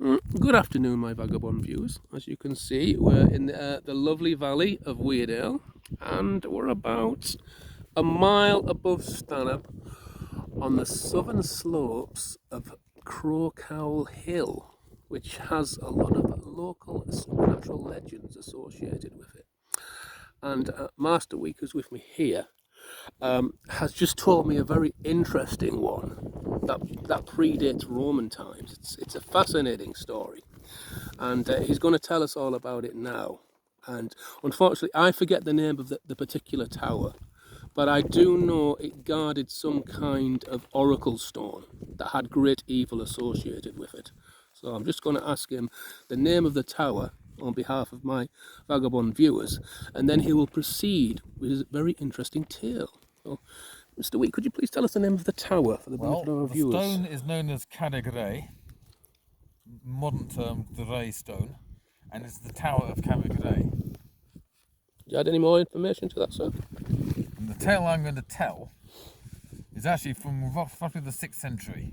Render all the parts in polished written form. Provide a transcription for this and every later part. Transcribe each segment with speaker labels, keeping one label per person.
Speaker 1: Good afternoon, my vagabond viewers. As you can see, we're in the lovely valley of Weardale, and we're about a mile above Stanhope on the southern slopes of Cowl Hill, which has a lot of local supernatural legends associated with it. And Master Week, who's with me here, has just told me a very interesting one that predates Roman times. It's a fascinating story, and he's going to tell us all about it now. And unfortunately, I forget the name of the particular tower, but I do know it guarded some kind of oracle stone that had great evil associated with it. So I'm just going to ask him the name of the tower on behalf of my vagabond viewers, and then he will proceed with his very interesting tale. So, Mr. Wheat, could you please tell us the name of the tower for the benefit of our viewers?
Speaker 2: The stone is known as Carreg, modern term the Ray stone, and it's the Tower of Carreg.
Speaker 1: Do you add any more information to that, sir?
Speaker 2: And the tale I'm going to tell is actually from roughly the 6th century.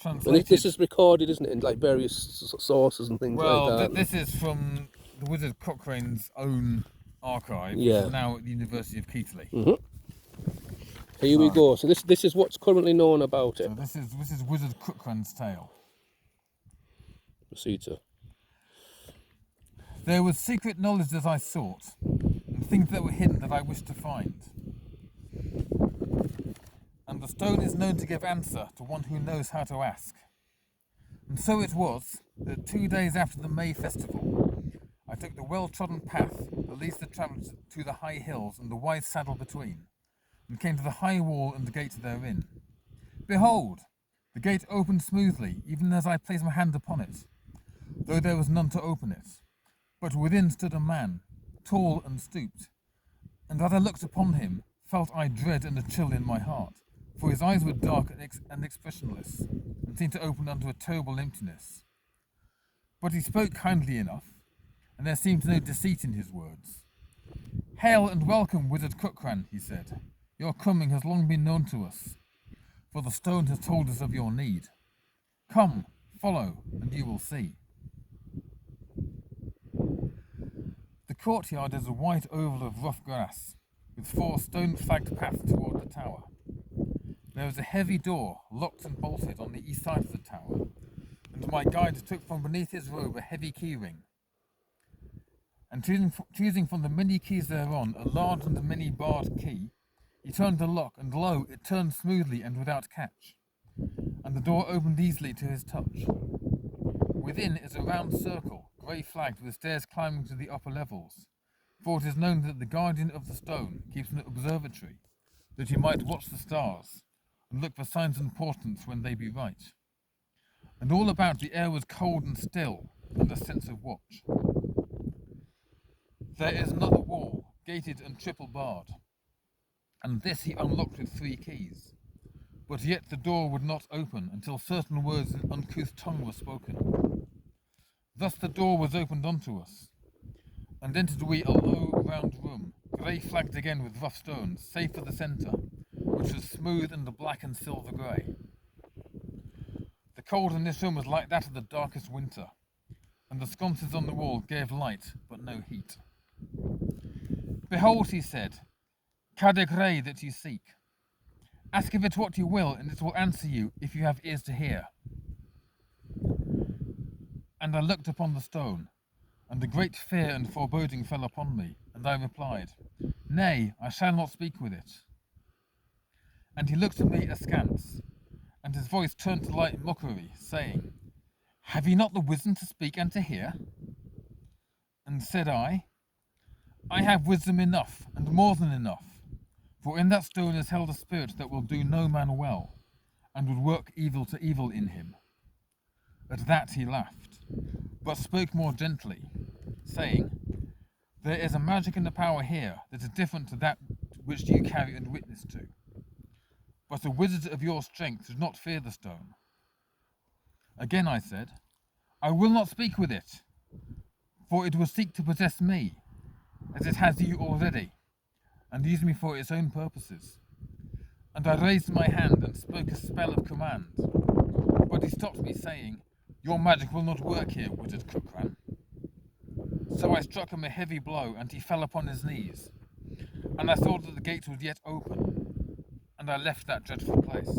Speaker 1: And this is recorded, isn't it, in like various sources and things like that?
Speaker 2: Well, this is from the Wizard Cochrane's own archive, which is now at the University of Keighley.
Speaker 1: Here we go. So this is what's currently known about it.
Speaker 2: So this is Wizard Cochrane's tale.
Speaker 1: Proceed, sir.
Speaker 2: There was secret knowledge that I sought, and things that were hidden that I wished to find. And the stone is known to give answer to one who knows how to ask. And so it was that 2 days after the May festival, I took the well-trodden path that leads the travellers to the high hills and the wide saddle between, and came to the high wall and the gate therein. Behold, the gate opened smoothly, even as I placed my hand upon it, though there was none to open it. But within stood a man, tall and stooped, and as I looked upon him, felt I dread and a chill in my heart, for his eyes were dark and expressionless, and seemed to open unto a terrible emptiness. But he spoke kindly enough, and there seemed no deceit in his words. "Hail and welcome, Wizard Cochrane," he said. "Your coming has long been known to us, for the stone has told us of your need. Come, follow, and you will see." The courtyard is a wide oval of rough grass, with 4 stone-flagged paths toward the tower. There is a heavy door, locked and bolted, on the east side of the tower, and my guide took from beneath his robe a heavy keyring. And choosing from the many keys thereon a large and many-barred key, he turned the lock, and lo, it turned smoothly and without catch, and the door opened easily to his touch. Within is a round circle, grey-flagged, with stairs climbing to the upper levels, for it is known that the guardian of the stone keeps an observatory, that he might watch the stars, and look for signs and portents when they be right. And all about the air was cold and still, and a sense of watch. There is another wall, gated and triple-barred, and this he unlocked with 3 keys. But yet the door would not open until certain words in uncouth tongue were spoken. Thus the door was opened unto us, and entered we a low round room, grey-flagged again with rough stones, save for the centre, which was smooth and black and silver grey. The cold in this room was like that of the darkest winter, and the sconces on the wall gave light, but no heat. "Behold," he said, "Carreg that you seek. Ask of it what you will, and it will answer you, if you have ears to hear." And I looked upon the stone, and a great fear and foreboding fell upon me, and I replied, "Nay, I shall not speak with it." And he looked at me askance, and his voice turned to light mockery, saying, "Have ye not the wisdom to speak and to hear?" And said I have wisdom enough, and more than enough, for in that stone is held a spirit that will do no man well, and would work evil to evil in him. At that he laughed, but spoke more gently, saying, "There is a magic and a power here that is different to that which you carry and witness to. But a wizard of your strength should not fear the stone." Again I said, "I will not speak with it, for it will seek to possess me, as it has you already, and use me for its own purposes." And I raised my hand and spoke a spell of command, but he stopped me, saying, Your magic will not work here, wizard Cookran. So I struck him a heavy blow, and he fell upon his knees. And I thought that the gate was yet open, and I left that dreadful place.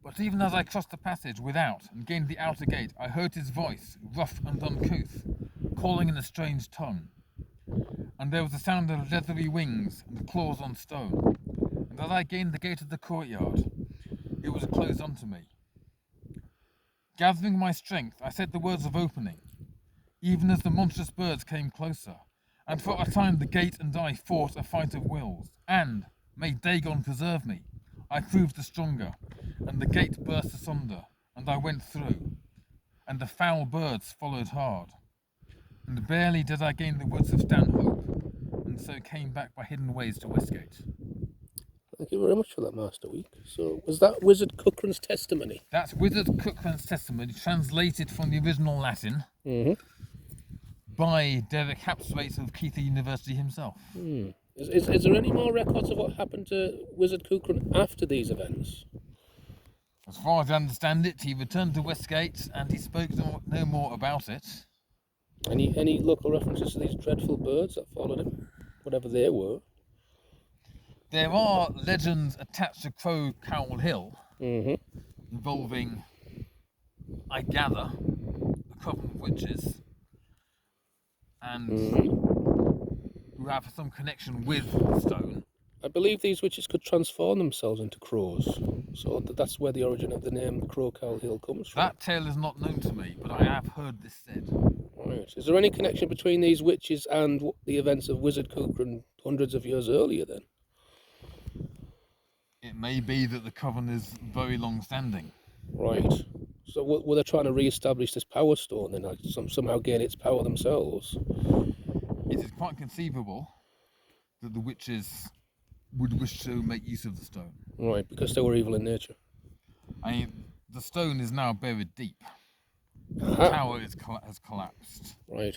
Speaker 2: But even as I crossed the passage without and gained the outer gate, I heard his voice, rough and uncouth, calling in a strange tongue. And there was the sound of leathery wings and claws on stone. And as I gained the gate of the courtyard, it was closed unto me. Gathering my strength, I said the words of opening, even as the monstrous birds came closer. And for a time the gate and I fought a fight of wills. And, may Dagon preserve me, I proved the stronger, and the gate burst asunder, and I went through, and the foul birds followed hard. And barely did I gain the woods of Stanhope, and so came back by hidden ways to Westgate.
Speaker 1: Thank you very much for that, Master Week. So, was that Wizard Cookran's testimony?
Speaker 2: That's Wizard Cookran's testimony, translated from the original Latin by Derek Hapswaite of Keitha University himself.
Speaker 1: Is there any more records of what happened to Wizard Cookran after these events?
Speaker 2: As far as I understand it, he returned to Westgate and he spoke no more about it.
Speaker 1: Any local references to these dreadful birds that followed him, whatever they were?
Speaker 2: There are legends attached to Cowl Hill involving, I gather, a coven of witches and who have some connection with the stone.
Speaker 1: I believe these witches could transform themselves into crows, so that's where the origin of the name Cowl Hill comes from.
Speaker 2: That tale is not known to me, but I have heard this said.
Speaker 1: Right. Is there any connection between these witches and the events of Wizard Cookran hundreds of years earlier then?
Speaker 2: It may be that the coven is very long-standing.
Speaker 1: Right. So were they trying to re-establish this power stone then, like somehow gain its power themselves?
Speaker 2: It is quite conceivable that the witches would wish to make use of the stone.
Speaker 1: Right, because they were evil in nature.
Speaker 2: I mean, the stone is now buried deep. The tower has collapsed.
Speaker 1: Right.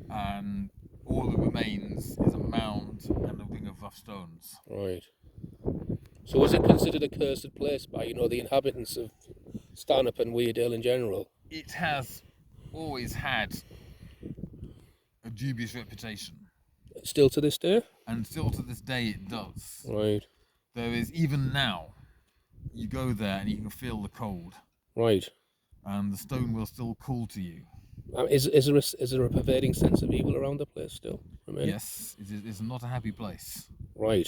Speaker 2: And all that remains is a mound and a ring of rough stones.
Speaker 1: Right. So was it considered a cursed place by, the inhabitants of Stanhope and Weardale in general?
Speaker 2: It has always had a dubious reputation.
Speaker 1: Still to this day?
Speaker 2: And still to this day it does.
Speaker 1: Right.
Speaker 2: There is, even now, you go there and you can feel the cold.
Speaker 1: Right.
Speaker 2: And the stone will still call to you.
Speaker 1: Is there a pervading sense of evil around the place still?
Speaker 2: Yes, it's not a happy place.
Speaker 1: Right.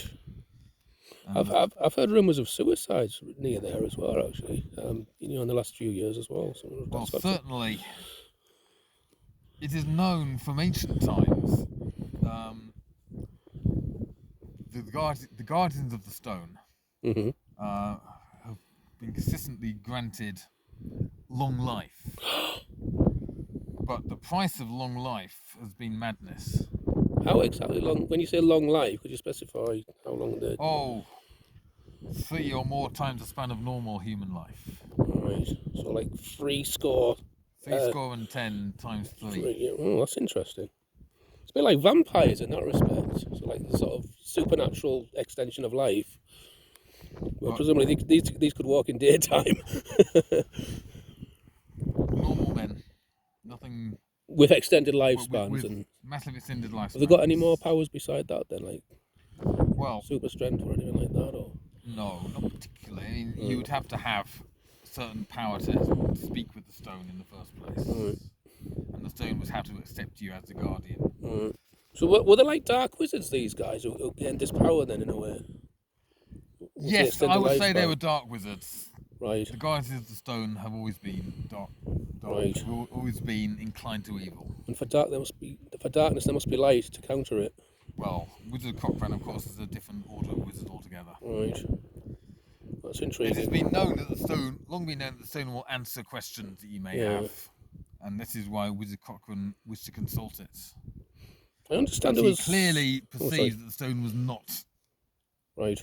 Speaker 1: I've heard rumours of suicides near there as well, actually. In the last few years as well. So
Speaker 2: well, certainly, it is known from ancient times. The guardians of the stone have been consistently granted long life. But the price of long life has been madness.
Speaker 1: How exactly long? When you say long life, could you specify how long they...
Speaker 2: Oh, 3 or more times the span of normal human life.
Speaker 1: Right, so like 3 score...
Speaker 2: 10 times 3.
Speaker 1: Oh, that's interesting. It's a bit like vampires in that respect. So like the sort of supernatural extension of life. Well, presumably these could walk in daytime.
Speaker 2: Normal men. Nothing...
Speaker 1: With extended lifespans
Speaker 2: with
Speaker 1: and...
Speaker 2: massive extended lifespans.
Speaker 1: Have they got any more powers beside that then? Like,
Speaker 2: well,
Speaker 1: super strength or anything like that? Or?
Speaker 2: No, not particularly. I mean, you would have to have certain power to speak with the stone in the first place. And the stone would have to accept you as the guardian.
Speaker 1: So were they like dark wizards, these guys, who gained this power then in a way?
Speaker 2: Yes, I would say they were dark wizards.
Speaker 1: Right.
Speaker 2: The guardians of the stone have always been dark.
Speaker 1: Right.
Speaker 2: They've always been inclined to evil.
Speaker 1: And for darkness there must be light to counter it.
Speaker 2: Well, Wizard Cockran, of course, is a different order of wizard altogether.
Speaker 1: Right. That's intriguing.
Speaker 2: It has been known that long been known that the stone will answer questions that you may have. And this is why Wizard Cockran wished to consult it.
Speaker 1: I understand
Speaker 2: he
Speaker 1: was...
Speaker 2: clearly perceived that the stone was not...
Speaker 1: Right.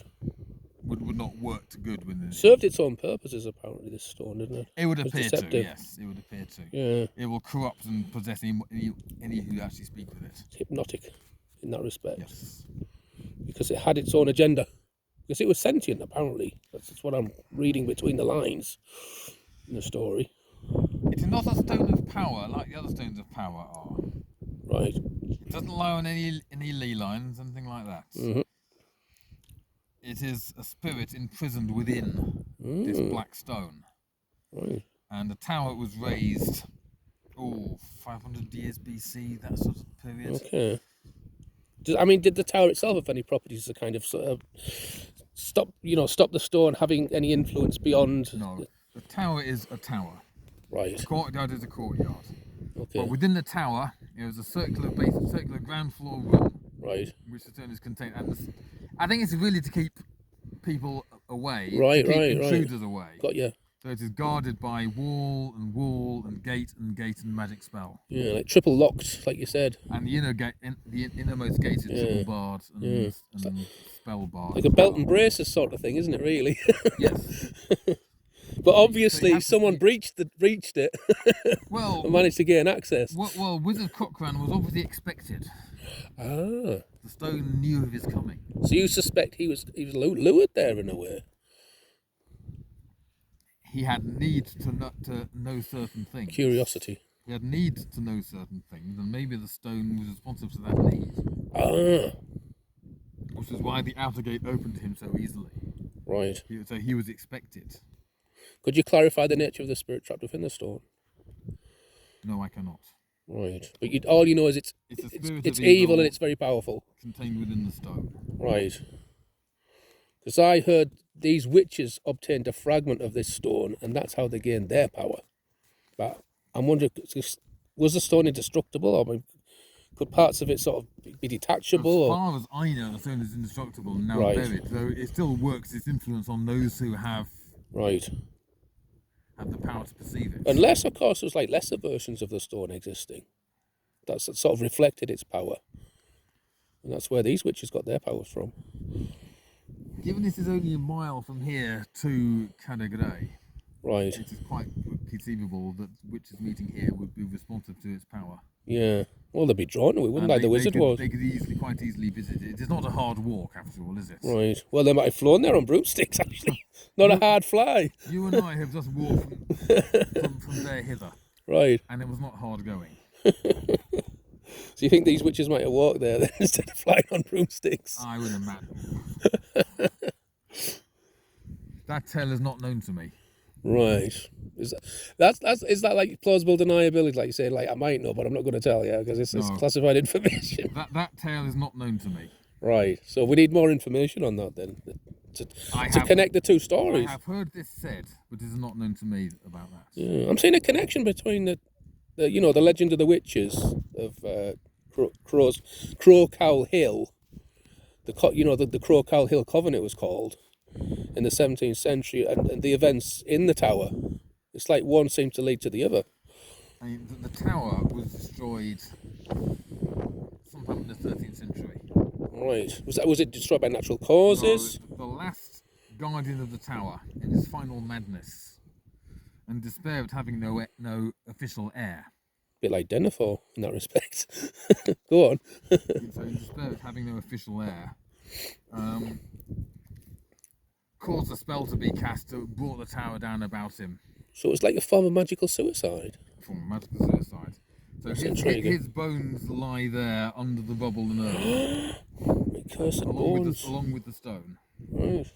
Speaker 2: Would not work to good with it.
Speaker 1: Served its own purposes, apparently, this stone, didn't it?
Speaker 2: It would appear to, yes. It would appear to.
Speaker 1: Yeah.
Speaker 2: It will corrupt and possess any who actually speak with it.
Speaker 1: It's hypnotic in that respect.
Speaker 2: Yes.
Speaker 1: Because it had its own agenda. Because it was sentient, apparently. That's what I'm reading between the lines in the story.
Speaker 2: It is not a stone of power like the other stones of power are.
Speaker 1: Right.
Speaker 2: It doesn't lie on any ley lines, anything like that.
Speaker 1: Mm-hmm.
Speaker 2: It is a spirit imprisoned within this black stone.
Speaker 1: Right.
Speaker 2: And the tower was raised, 500 years BC, that sort of period.
Speaker 1: Okay. I mean, did the tower itself have any properties to kind of sort of stop the stone having any influence beyond?
Speaker 2: No, the tower is a tower.
Speaker 1: Right.
Speaker 2: The courtyard is a courtyard.
Speaker 1: Okay.
Speaker 2: But within the tower, there was a circular ground floor room,
Speaker 1: Right.
Speaker 2: which the stone is contained. And I think it's really to keep people away,
Speaker 1: Right.
Speaker 2: to keep
Speaker 1: Right.
Speaker 2: intruders away.
Speaker 1: Got you.
Speaker 2: So it is guarded by wall and gate and magic spell.
Speaker 1: Yeah, like triple locked, like you said.
Speaker 2: And the innermost gate is triple barred and spell barred.
Speaker 1: Like a belt and braces sort of thing, isn't it? Really.
Speaker 2: Yes.
Speaker 1: But obviously,
Speaker 2: so
Speaker 1: someone breached it
Speaker 2: Well,
Speaker 1: and managed to gain access.
Speaker 2: well, Wizard Cochran was obviously expected.
Speaker 1: Ah.
Speaker 2: The stone knew of his coming.
Speaker 1: So you suspect he was lured there in a way?
Speaker 2: He had need to know certain things.
Speaker 1: Curiosity.
Speaker 2: He had need to know certain things, and maybe the stone was responsive to that need.
Speaker 1: Ah.
Speaker 2: Which is why the outer gate opened to him so easily.
Speaker 1: Right.
Speaker 2: So he was expected.
Speaker 1: Could you clarify the nature of the spirit trapped within the stone?
Speaker 2: No, I cannot.
Speaker 1: Right. But all you know is it's evil and it's very powerful.
Speaker 2: Contained within the stone.
Speaker 1: Right. Because I heard these witches obtained a fragment of this stone, and that's how they gained their power. But I'm wondering, was the stone indestructible, or could parts of it sort of be detachable?
Speaker 2: As far as I know, the stone is indestructible and now
Speaker 1: Right.
Speaker 2: buried. So it still works its influence on those who have the power to perceive it.
Speaker 1: Unless, of course, there's like lesser versions of the stone existing. That's sort of reflected its power. And that's where these witches got their powers from.
Speaker 2: Given this is only a mile from here to Cadagray,
Speaker 1: Right.
Speaker 2: it is quite conceivable that witches meeting here would be responsive to its power.
Speaker 1: Yeah. Well, they'd be drawn to it, wouldn't they? The wizard was.
Speaker 2: They could quite easily visit it. It is not a hard walk, after all, is it?
Speaker 1: Right. Well, they might have flown there on broomsticks, actually. Not a hard fly.
Speaker 2: You and I have just walked from there hither.
Speaker 1: Right.
Speaker 2: And it was not hard going.
Speaker 1: So you think these witches might have walked there then, instead of flying on broomsticks?
Speaker 2: I would imagine. That tale is not known to me.
Speaker 1: Right. Is that like plausible deniability? Like you say, like I might know, but I'm not going to tell you because it's classified information.
Speaker 2: That tale is not known to me.
Speaker 1: Right. So we need more information on that then to connect the two stories.
Speaker 2: I have heard this said, but it is not known to me about that.
Speaker 1: Yeah, I'm seeing a connection between the legend of the witches of Cowl Hill. The Cowl Hill Covenant was called in the 17th century, and the events in the tower. It's like one seems to lead to the other.
Speaker 2: I mean, the tower was destroyed sometime in the 13th century.
Speaker 1: Right. Was it destroyed by natural causes?
Speaker 2: No, the last guardian of the tower, in his final madness, and despair of having no official heir.
Speaker 1: Bit like Denethor in that respect. Go on.
Speaker 2: So in despair of having no official heir, caused a spell to be cast that brought the tower down about him.
Speaker 1: So it's like a form of magical suicide.
Speaker 2: So his bones lie there under the rubble and earth.
Speaker 1: Cursed bones.
Speaker 2: Along with the stone.
Speaker 1: Right.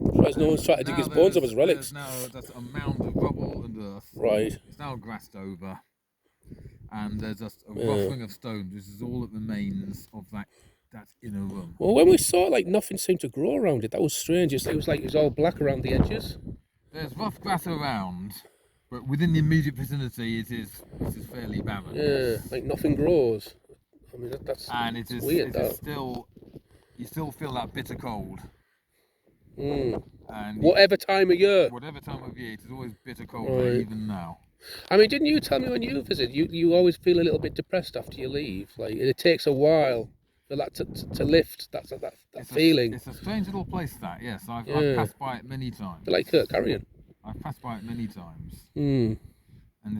Speaker 1: Surprised no one's tried to dig his bones up as relics.
Speaker 2: Now that's a mound of rubble and earth.
Speaker 1: Right.
Speaker 2: It's now grassed over. And there's just a ruffling of stones. This is all that remains of that inner room.
Speaker 1: Well, when we saw it, like nothing seemed to grow around it. That was strange. It was all black around the edges.
Speaker 2: There's rough grass around, but within the immediate vicinity, it is fairly barren.
Speaker 1: Yeah, like nothing grows. I mean, that's weird.
Speaker 2: You still feel that bitter cold. And
Speaker 1: whatever time of year.
Speaker 2: Whatever time of year, it is always bitter cold there, even now.
Speaker 1: I mean, didn't you tell me when you visit, you always feel a little bit depressed after you leave? Like it takes a while for that to lift that feeling.
Speaker 2: It's a strange little place, that, yes. I've passed by it many times.
Speaker 1: Like Kurt Carrion.
Speaker 2: I've passed by it many times.
Speaker 1: And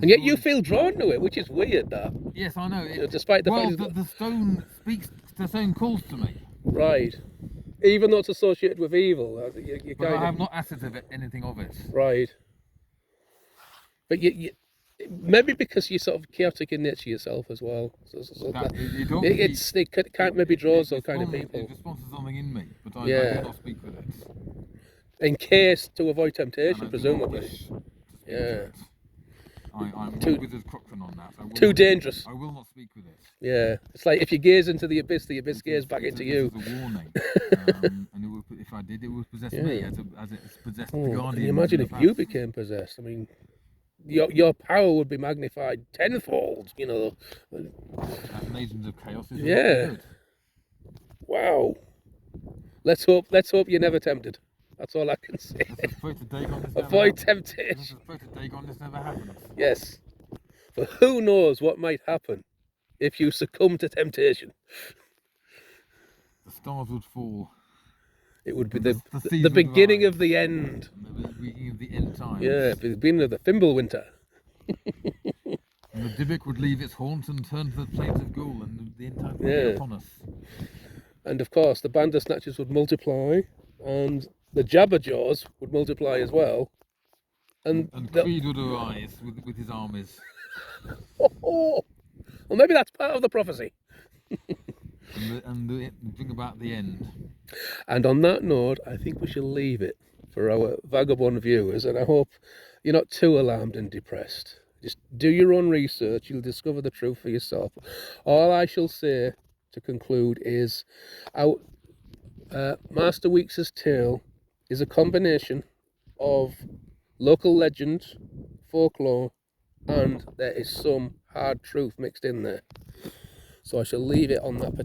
Speaker 1: yet you feel drawn to it, which is weird, that.
Speaker 2: Yes, I know.
Speaker 1: Despite the fact
Speaker 2: the stone speaks, the stone calls to me.
Speaker 1: Right. Even though it's associated with evil.
Speaker 2: But I have not asked anything of it.
Speaker 1: Right. But you maybe because you're sort of chaotic in nature yourself as well. They can't maybe draws those kind of people.
Speaker 2: It responds to something in me, but I
Speaker 1: Yeah.
Speaker 2: do not speak with it.
Speaker 1: In case to avoid
Speaker 2: And
Speaker 1: temptation,
Speaker 2: I do not
Speaker 1: presumably.
Speaker 2: wish to speak to
Speaker 1: Yeah.
Speaker 2: it. I'm
Speaker 1: Too-
Speaker 2: with Crookham on that.
Speaker 1: Too dangerous.
Speaker 2: I will not speak with it.
Speaker 1: Yeah. It's like if you gaze into the abyss gaze back into you.
Speaker 2: This is a warning. And it would, if I did, it would possess
Speaker 1: Yeah.
Speaker 2: me as it's possessed the
Speaker 1: Oh,
Speaker 2: Guardian.
Speaker 1: can you imagine
Speaker 2: in
Speaker 1: if
Speaker 2: the
Speaker 1: you
Speaker 2: past.
Speaker 1: became possessed? I mean, your power would be magnified tenfold, you know.
Speaker 2: An agent of chaos is
Speaker 1: Yeah.
Speaker 2: good.
Speaker 1: Wow. Let's hope you're never tempted. That's all I can say.
Speaker 2: Let's just pray to Dagon this never
Speaker 1: Avoid
Speaker 2: happens. Let's
Speaker 1: temptation.
Speaker 2: just pray to Dagon this never happens.
Speaker 1: Yes. But who knows what might happen if you succumb to temptation?
Speaker 2: The stars would fall.
Speaker 1: It would be
Speaker 2: seas
Speaker 1: the
Speaker 2: would
Speaker 1: beginning
Speaker 2: rise.
Speaker 1: of the end.
Speaker 2: The beginning of the end times.
Speaker 1: Yeah, the beginning of the thimble winter.
Speaker 2: And the Dybbuk would leave its haunt and turn to the plains of Cowl, and the end times would
Speaker 1: Yeah.
Speaker 2: be upon us.
Speaker 1: And of course, the Bandersnatchers would multiply, and the Jabberjaws would multiply as well. And
Speaker 2: Creed would arise with his armies.
Speaker 1: well, maybe that's part of the prophecy.
Speaker 2: and bring about the end.
Speaker 1: And on that note, I think we shall leave it for our vagabond viewers, and I hope you're not too alarmed and depressed. Just do your own research, you'll discover the truth for yourself. All I shall say to conclude is our Master Weeks' tale is a combination of local legend, folklore, and there is some hard truth mixed in there. So I shall leave it on that particular